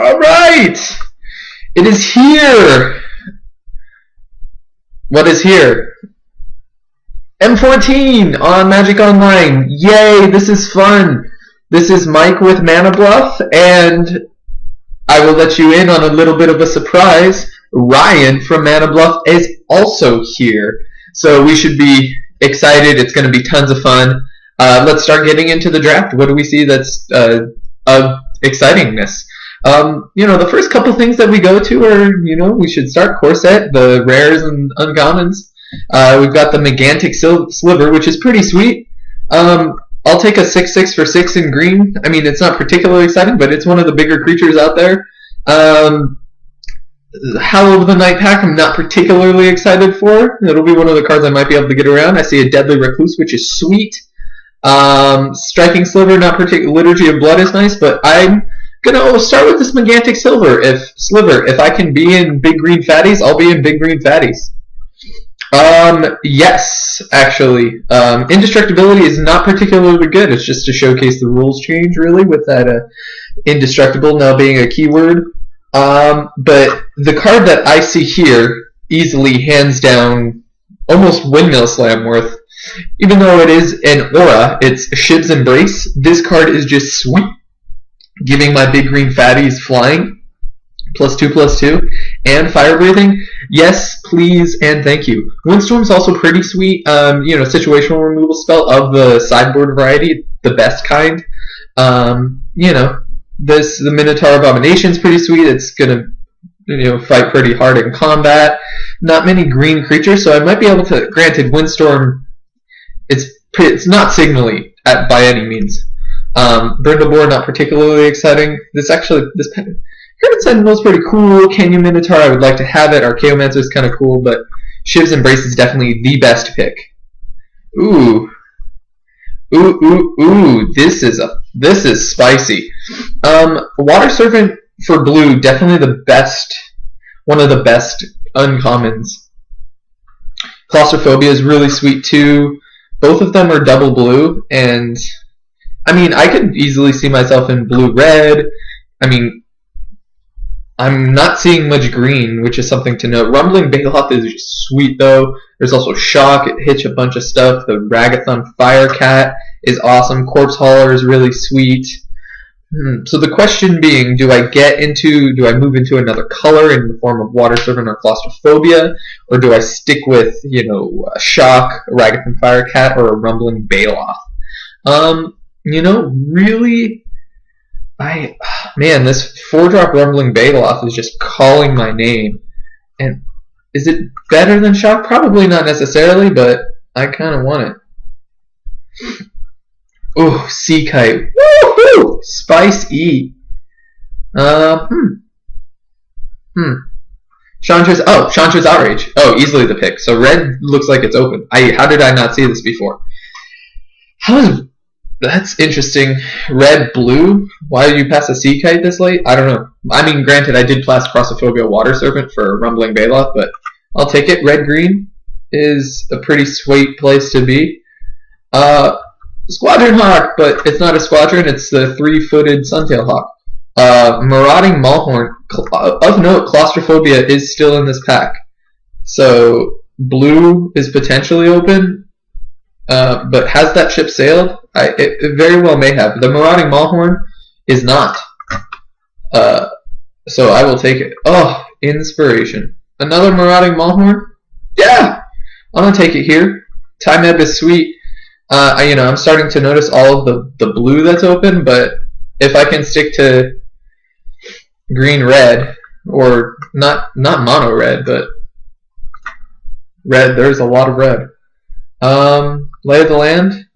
All right, it is here. What is here? M14 on Magic Online. Yay, this is fun. This is Mike with Mana Bluff, and I will let you in on a little bit of a surprise. Ryan from Mana Bluff is also here. So we should be excited. It's going to be tons of fun. Let's start getting into the draft. What do we see that's of excitingness? The first couple things that we go to are, we should start Corset, the rares and uncommons. We've got the Megantic Sliver, which is pretty sweet. I'll take a 6/6 for 6 in green. I mean, it's not particularly exciting, but it's one of the bigger creatures out there. Howl of the Night Pack, I'm not particularly excited for. It'll be one of the cards I might be able to get around. I see a Deadly Recluse, which is sweet. Striking Sliver, not particular. Liturgy of Blood is nice, but I'm gonna start with this Megantic Sliver. If I can be in big green fatties, I'll be in big green fatties. Yes, actually. Indestructibility is not particularly good. It's just to showcase the rules change, really, with that indestructible now being a keyword. But the card that I see here, easily, hands down, almost Windmill Slam worth, even though it is an aura, it's Shiv's Embrace. This card is just sweet, giving my big green fatties flying. +2/+2, and fire breathing. Yes, please, and thank you. Windstorm's also pretty sweet. Situational removal spell of the sideboard variety, the best kind. The Minotaur Abomination's pretty sweet. It's gonna, fight pretty hard in combat. Not many green creatures, so I might be able to. Granted, Windstorm, it's not signally by any means. Brindlebore, not particularly exciting. This Hermit Sentinel's pretty cool. Canyon Minotaur, I would like to have it. Archaeomancer is kind of cool, but Shiv's Embrace is definitely the best pick. Ooh. This is spicy. Water Servant for blue, definitely one of the best uncommons. Claustrophobia is really sweet too. Both of them are double blue, and I could easily see myself in blue-red. I'm not seeing much green, which is something to note. Rumbling Baloth is just sweet, though. There's also Shock. It hits a bunch of stuff. The Ragathon Firecat is awesome. Corpse Hauler is really sweet. So the question being, do I move into another color in the form of Water Servant or Claustrophobia? Or do I stick with, a Shock, a Ragathon Firecat, or a Rumbling Baloth? Really... this 4-drop Rumbling Baloth is just calling my name. And is it better than Shock? Probably not necessarily, but I kind of want it. Oh, Sea Kite. Woohoo! Spice E. Chantra's Outrage. Oh, easily the pick. So red looks like it's open. How did I not see this before? That's interesting. Red, blue? Why did you pass a Sea Kite this late? I don't know. Granted, I did pass Claustrophobia Water Serpent for Rumbling Baloth, but I'll take it. Red-green is a pretty sweet place to be. Squadron Hawk, but it's not a squadron, it's the 3-footed Suntail Hawk. Marauding Maulhorn. Of note, Claustrophobia is still in this pack. So, blue is potentially open, but has that ship sailed? It very well may have. The Marauding Maulhorn is not. So I will take it. Oh, Inspiration. Another Marauding Maulhorn? Yeah! I'm going to take it here. Time Ebb is sweet. I'm starting to notice all of the blue that's open, but if I can stick to green-red, or not mono-red, but red, there's a lot of red. Lay of the Land?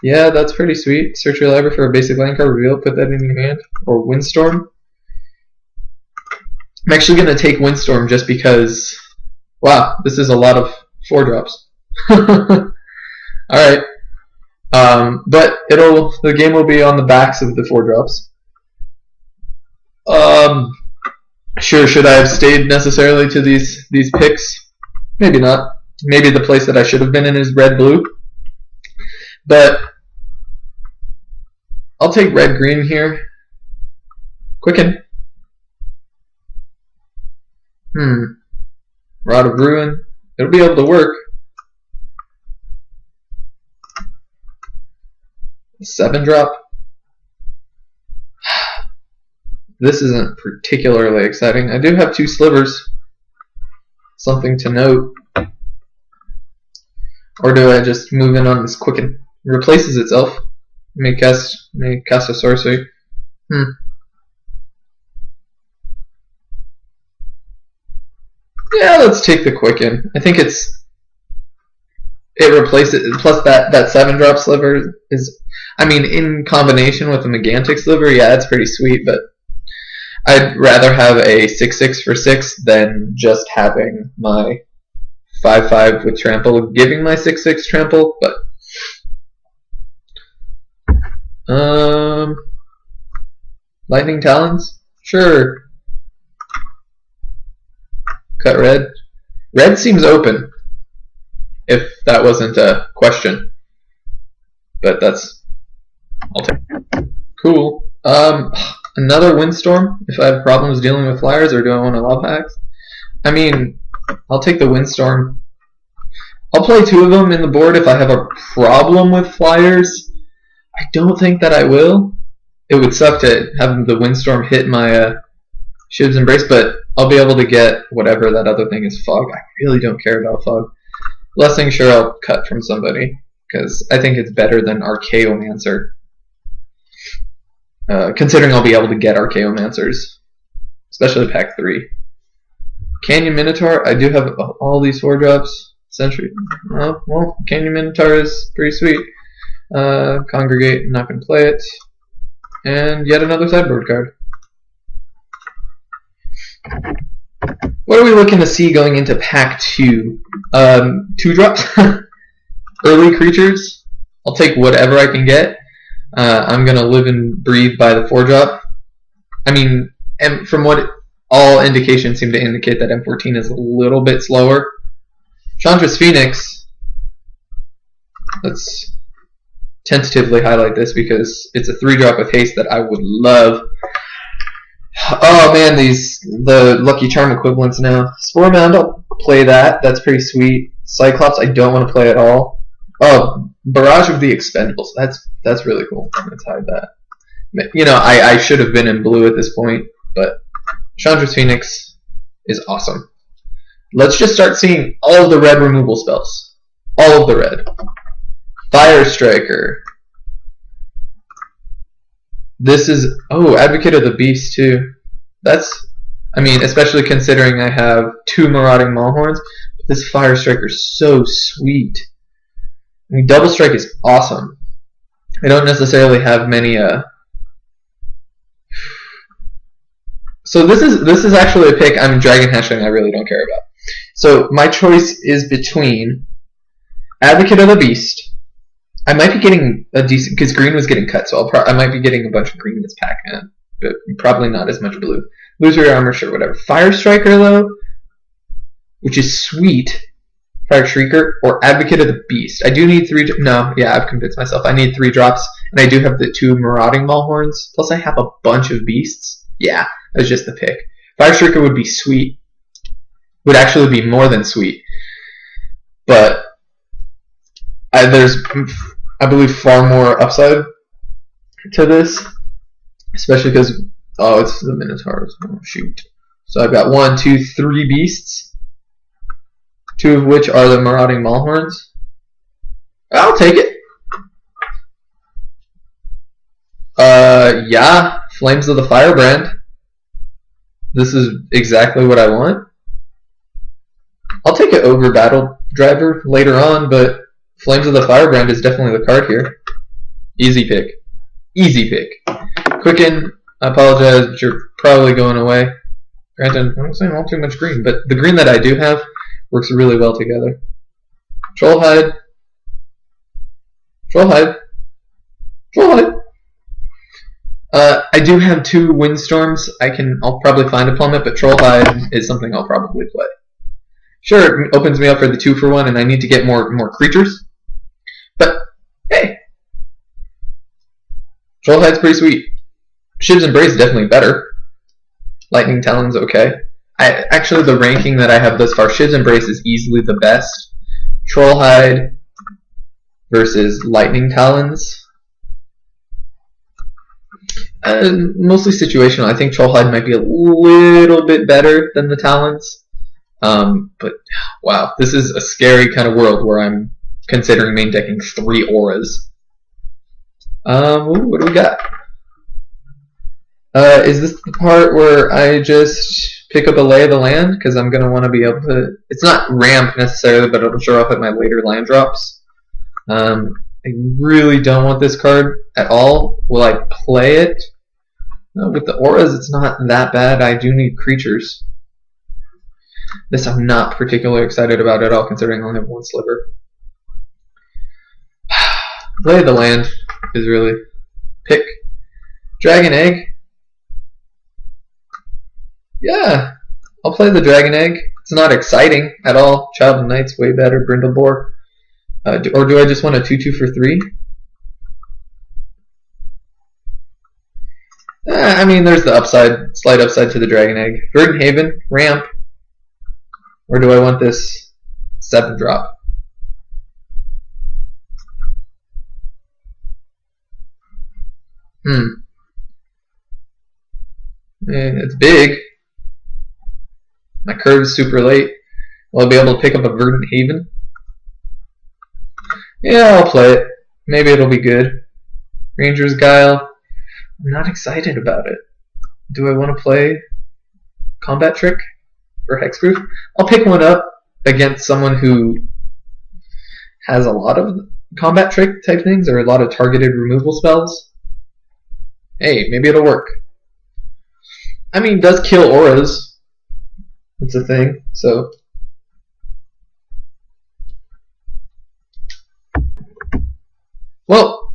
Yeah, that's pretty sweet. Search your library for a basic land card, reveal, put that in your hand. Or Windstorm. I'm actually going to take Windstorm just because, wow, this is a lot of 4-drops. Alright. But the game will be on the backs of the 4-drops. Sure, should I have stayed necessarily to these picks? Maybe not. Maybe the place that I should have been in is red-blue. But I'll take red-green here. Quicken. Rod of Ruin. It'll be able to work. 7-drop. This isn't particularly exciting. I do have 2 slivers. Something to note. Or do I just move in on this Quicken? It replaces itself. May cast a sorcery. Yeah, let's take the Quicken. I think it replaces, plus that 7-drop sliver is, I mean, in combination with the Megantic sliver, yeah, it's pretty sweet, but I'd rather have a 6/6 for 6 than just having my 5/5 with trample, giving my 6/6 trample, but Lightning Talons? Sure. Cut red. Red seems open, if that wasn't a question. But that's, I'll take it. Cool. Another Windstorm, if I have problems dealing with flyers, or do I want to love hacks? I mean, I'll take the Windstorm. I'll play 2 of them in the board if I have a problem with flyers. I don't think that I will. It would suck to have the Windstorm hit my Shiv's Embrace, but I'll be able to get whatever that other thing is. Fog. I really don't care about Fog. Blessing, sure, I'll cut from somebody, because I think it's better than Archaeomancer. Considering I'll be able to get Archaeomancers, especially pack 3. Canyon Minotaur, I do have all these 4-drops. Sentry, well, Canyon Minotaur is pretty sweet. Congregate, I'm not going to play it. And yet another sideboard card. What are we looking to see going into pack 2? 2-drops? Early creatures? I'll take whatever I can get. I'm going to live and breathe by the 4-drop. I mean, and from what all indications seem to indicate, that M14 is a little bit slower. Chandra's Phoenix. Let's tentatively highlight this because it's a 3-drop with haste that I would love. Oh man, the Lucky Charm equivalents now. Spore Mound, I'll play that. That's pretty sweet. Cyclops, I don't want to play at all. Oh, Barrage of the Expendables. That's really cool. Let's hide that. You know, I should have been in blue at this point, but Chandra's Phoenix is awesome. Let's just start seeing all of the red removal spells. All of the red. Fire Striker. This is, oh, Advocate of the Beast too. That's, I mean, especially considering I have 2 Marauding Maulhorns. This Fire Striker is so sweet. I mean, Double Strike is awesome. I don't necessarily have many. So this is actually a pick I'm Dragon Hashing I really don't care about. So my choice is between Advocate of the Beast. I might be getting a decent, because green was getting cut, so I might be getting a bunch of green in this pack, but probably not as much blue. Loser Armor, sure, whatever. Fire Striker though, which is sweet. Fire Shrieker or Advocate of the Beast. I do need 3. No, yeah, I've convinced myself. I need 3 drops, and I do have the 2 Marauding Maulhorns. Plus, I have a bunch of beasts. Yeah, that was just the pick. Fire Shrieker would be sweet. Would actually be more than sweet. But there's, I believe, far more upside to this, especially because, oh, it's the Minotaurs. Oh, shoot. So I've got 1, 2, 3 beasts, 2 of which are the Marauding Maulhorns. I'll take it. Yeah, Flames of the Firebrand. This is exactly what I want. I'll take it over Battle Driver later on, but Flames of the Firebrand is definitely the card here. Easy pick. Easy pick. Quicken, I apologize, but you're probably going away. Granted, I'm saying all too much green, but the green that I do have works really well together. Trollhide. Trollhide. Trollhide. I do have 2 Windstorms. I'll probably find a Plummet, but Trollhide is something I'll probably play. Sure, it opens me up for the 2-for-1, and I need to get more creatures. But hey, Trollhide's pretty sweet. Shiv's Embrace is definitely better. Lightning Talon's okay. Actually, the ranking that I have thus far, Shiv's Embrace is easily the best. Trollhide versus Lightning Talons. Mostly situational. I think Trollhide might be a little bit better than the Talons. But wow, this is a scary kind of world where I'm considering main decking 3 auras. What do we got? Is this the part where I just pick up a Lay of the Land? Because I'm going to want to be able to... It's not ramp necessarily, but it'll show up at my later land drops. I really don't want this card at all. Will I play it? With the auras, it's not that bad. I do need creatures. This I'm not particularly excited about at all, considering I only have 1 sliver. Lay of the Land is really... Pick. Dragon Egg. Yeah, I'll play the Dragon Egg. It's not exciting at all. Child of Night's way better. Brindle Boar. Or do I just want a 2/2 for 3? I mean, there's the upside, slight upside to the Dragon Egg. Verdant Haven, ramp. Or do I want this 7-drop? It's big. My curve is super late. Will I be able to pick up a Verdant Haven? Yeah, I'll play it. Maybe it'll be good. Ranger's Guile. I'm not excited about it. Do I want to play Combat Trick or Hexproof? I'll pick one up against someone who has a lot of Combat Trick type things or a lot of targeted removal spells. Hey, maybe it'll work. I mean, it does kill auras. It's a thing, so... Well,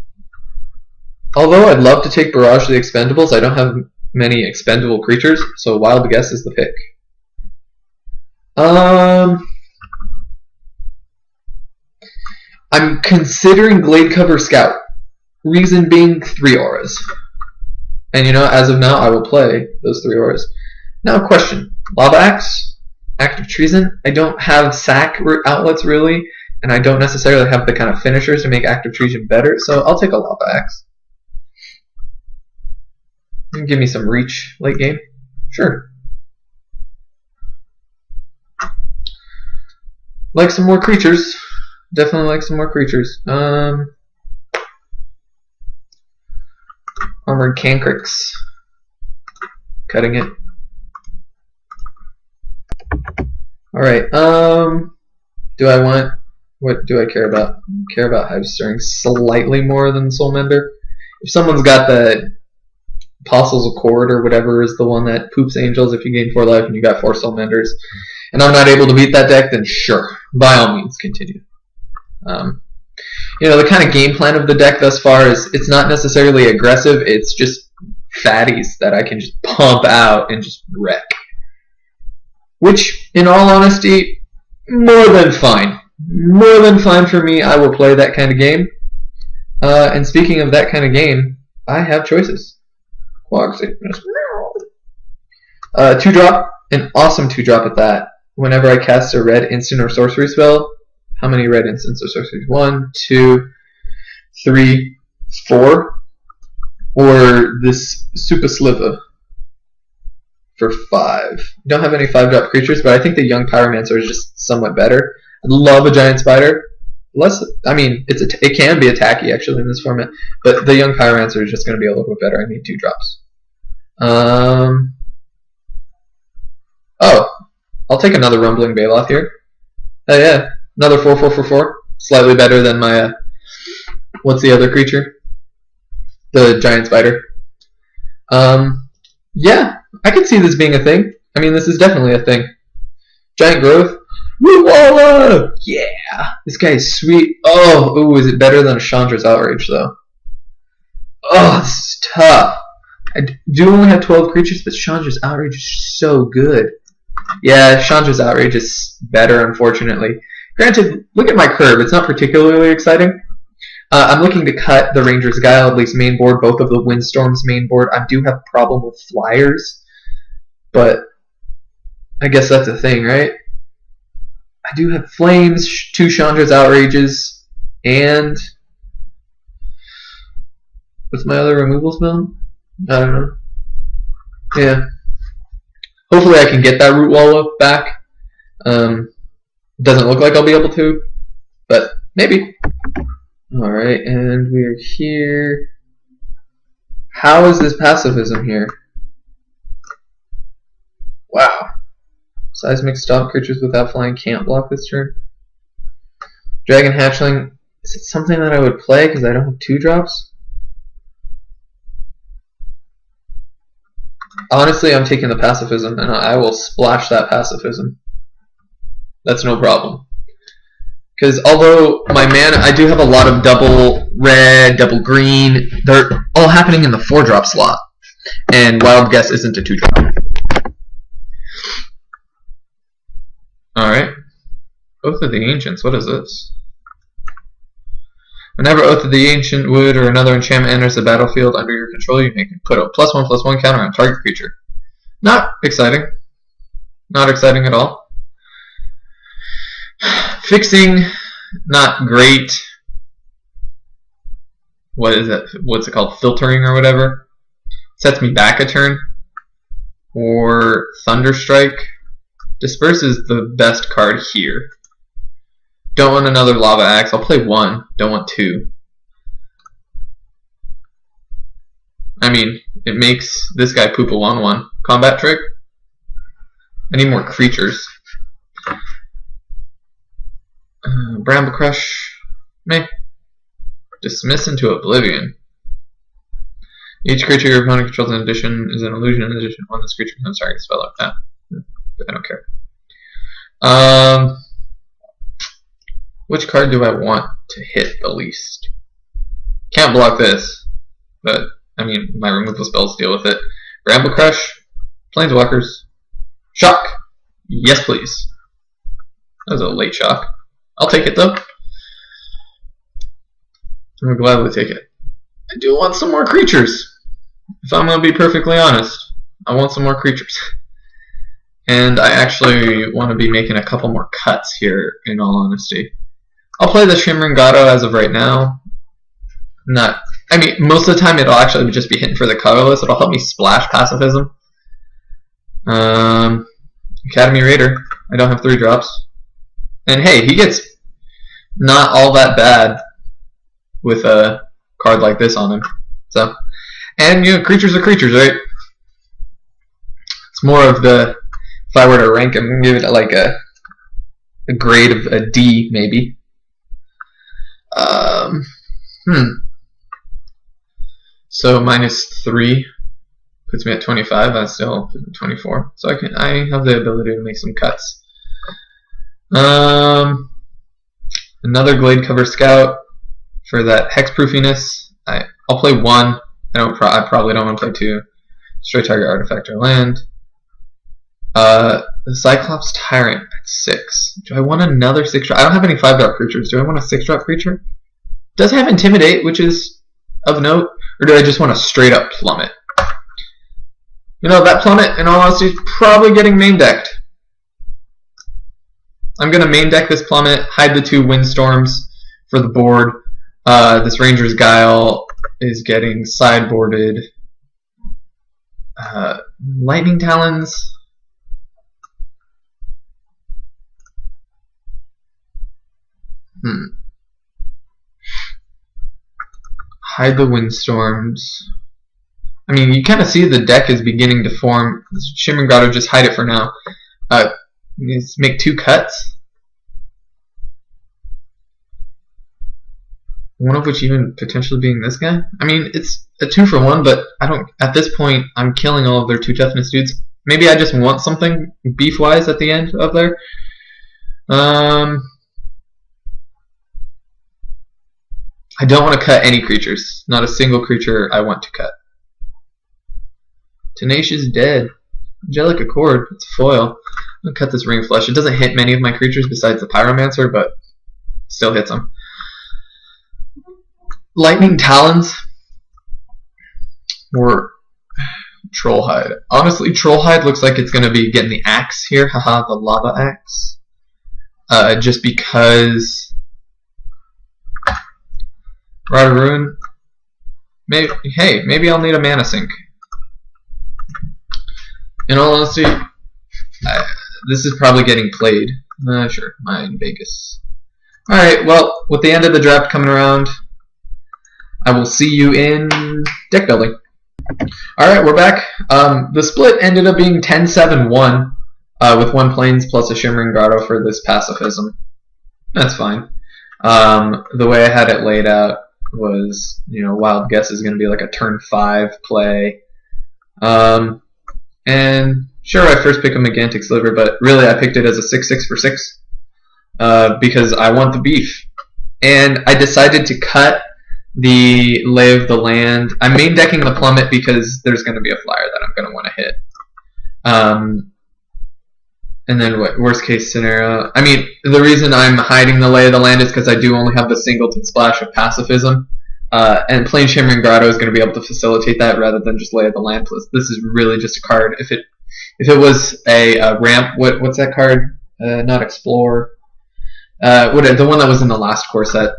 although I'd love to take Barrage the Expendables, I don't have many expendable creatures, so Wild Guess is the pick. I'm considering Gladecover Scout. Reason being 3 auras. And you know, as of now, I will play those 3 auras. Now, question. Lava Axe, Active Treason. I don't have sack outlets really, and I don't necessarily have the kind of finishers to make Active Treason better, so I'll take a Lava Axe. You can give me some reach late game. Sure. Like some more creatures. Definitely like some more creatures. Armored Cancrix. Cutting it. Alright, do I want... What do I care about? I care about Hive Stirring slightly more than Soulmender. If someone's got the Apostles Accord or whatever is the one that poops angels if you gain 4 life and you got 4 Soulmenders, and I'm not able to beat that deck, then sure, by all means, continue. You know, the kind of game plan of the deck thus far is it's not necessarily aggressive, it's just fatties that I can just pump out and just wreck. Which, in all honesty, more than fine. More than fine for me. I will play that kind of game. And speaking of that kind of game, I have choices. Quag Sickness. 2-drop. An awesome 2-drop at that. Whenever I cast a red instant or sorcery spell, how many red instants or sorceries? 1, 2, 3, 4. Or this Super Sliver for 5. Don't have any 5-drop creatures, but I think the Young Pyromancer is just somewhat better. I love a Giant Spider. I mean, it can be attacky actually in this format, but the Young Pyromancer is just going to be a little bit better. I need 2 drops. Oh, I'll take another Rumbling Baloth here. Oh yeah, another 4/4/4/4. Slightly better than my what's the other creature? The Giant Spider. Yeah, I could see this being a thing. I mean, this is definitely a thing. Giant Growth. Woo-walla! Yeah! This guy is sweet. Oh, ooh, is it better than a Chandra's Outrage, though? Oh, this is tough. I do only have 12 creatures, but Chandra's Outrage is so good. Yeah, Chandra's Outrage is better, unfortunately. Granted, look at my curve. It's not particularly exciting. I'm looking to cut the Ranger's Guile, at least main board, both of the Windstorms main board. I do have a problem with flyers, but I guess that's a thing, right? I do have Flames, 2 Chandra's Outrages, and what's my other removal spell? I don't know. Yeah. Hopefully I can get that Root Wall up back. Doesn't look like I'll be able to, but maybe. Alright, and we're here. How is this pacifism here? Wow. Seismic stop creatures without flying can't block this turn. Dragon Hatchling. Is it something that I would play because I don't have 2-drops? Honestly, I'm taking the pacifism, and I will splash that pacifism. That's no problem. Because although my mana, I do have a lot of double red, double green. They're all happening in the 4-drop slot. And Wild Guess isn't a 2-drop. Alright. Oath of the Ancients. What is this? Whenever Oath of the Ancient Wood or another enchantment enters the battlefield under your control, you may put a +1/+1 counter on target creature. Not exciting. Not exciting at all. Fixing, not great. What is it? What's it called? Filtering or whatever. Sets me back a turn. Or Thunderstrike. Disperse is the best card here. Don't want another Lava Axe. I'll play 1. Don't want 2. I mean, it makes this guy poop a 1/1. Combat trick? I need more creatures. Bramble Crush. Meh. Dismiss into Oblivion. Each creature your opponent controls in addition is an illusion. In addition, when this creature becomes target spell like that. I don't care. Which card do I want to hit the least? Can't block this, but I mean my removal spells deal with it. Bramble Crush, Planeswalkers, Shock. Yes, please. That was a late shock. I'll take it though. I'm gonna gladly take it. I do want some more creatures. If I'm gonna be perfectly honest, I want some more creatures. And I actually want to be making a couple more cuts here, in all honesty. I'll play the Shimmering Grotto as of right now. I mean, most of the time it'll actually just be hitting for the colorless. It'll help me splash pacifism. Academy Raider. I don't have 3-drops. And hey, he gets not all that bad with a card like this on him. So, and you know, creatures are creatures, right? It's more of the, if I were to rank him, give it like a grade of a D, maybe. So -3 puts me at 25. That's still 24. So I have the ability to make some cuts. Another Glade Cover Scout for that hexproofiness. I'll play 1. I probably don't want to play 2. Destroy target artifact or land. The Cyclops Tyrant at 6. Do I want another 6-drop? I don't have any 5-drop creatures. Do I want a 6-drop creature? Does have Intimidate, which is of note, or do I just want to straight up plummet? You know, that plummet, in all honesty, is probably getting main decked. I'm going to main deck this plummet, hide the 2 Windstorms for the board. This Ranger's Guile is getting sideboarded. Lightning Talons. Hide the Windstorms. I mean, you kind of see the deck is beginning to form. Shimmering Grotto, just hide it for now. Let's make 2 cuts. One of which even potentially being this guy. I mean, it's a 2-for-1, but I don't. At this point, I'm killing all of their 2 toughness dudes. Maybe I just want something beef-wise at the end of there. I don't want to cut any creatures. Not a single creature I want to cut. Tenacious Dead. Angelic Accord. It's foil. I'm going to cut this Ring of Flesh. It doesn't hit many of my creatures besides the Pyromancer, but still hits them. Lightning Talons. Or Trollhide. Honestly, Trollhide looks like it's going to be getting the axe here. Haha, the lava axe. Just because... Rod of Ruin. Maybe, hey, maybe I'll need a mana sink. In all honesty, this is probably getting played. Sure, mine Vegas. Alright, well, with the end of the draft coming around, I will see you in deck building. Alright, we're back. The split ended up being 10-7-1 with 1 Plains plus a Shimmering Grotto for this pacifism. That's fine. The way I had it laid out was, Wild Guess is going to be like a turn 5 play. And sure, I first pick a Megantic Sliver, but really I picked it as a 6/6 for 6 because I want the beef. And I decided to cut the Lay of the Land. I'm main decking the Plummet because there's going to be a flyer that I'm going to want to hit. And then what? Worst case scenario. I mean, the reason I'm hiding the Lay of the Land is because I do only have the Singleton Splash of Pacifism. And Plain Shimmering Grotto is going to be able to facilitate that rather than just Lay of the Land. Plus, this is really just a card. If it was a ramp, what's that card? Not Explore. The one that was in the last core set.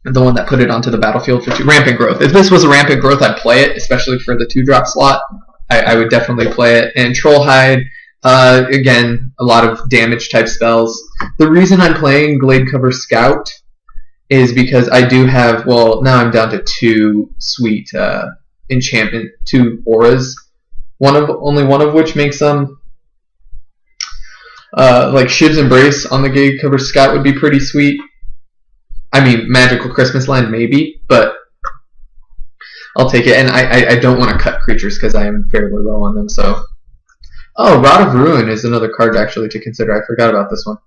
The one that put it onto the battlefield for 2. Rampant Growth. If this was a Rampant Growth, I'd play it, especially for the 2-drop slot. I would definitely play it. And Trollhide, again, a lot of damage type spells. The reason I'm playing Gladecover Scout is because I do have, well, now I'm down to 2 sweet enchantment, 2 auras. Only one of which makes them like Shiv's Embrace on the Gladecover Scout would be pretty sweet. I mean, Magical Christmas Land maybe, but I'll take it. And I don't want to cut creatures because I am fairly low on them. So, oh, Rod of Ruin is another card actually to consider. I forgot about this one.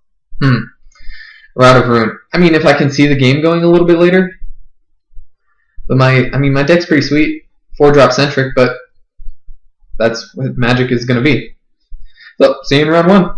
Rod of Ruin. I mean, if I can see the game going a little bit later, but my deck's pretty sweet, 4-drop centric, but that's what Magic is going to be. So, see you in round 1.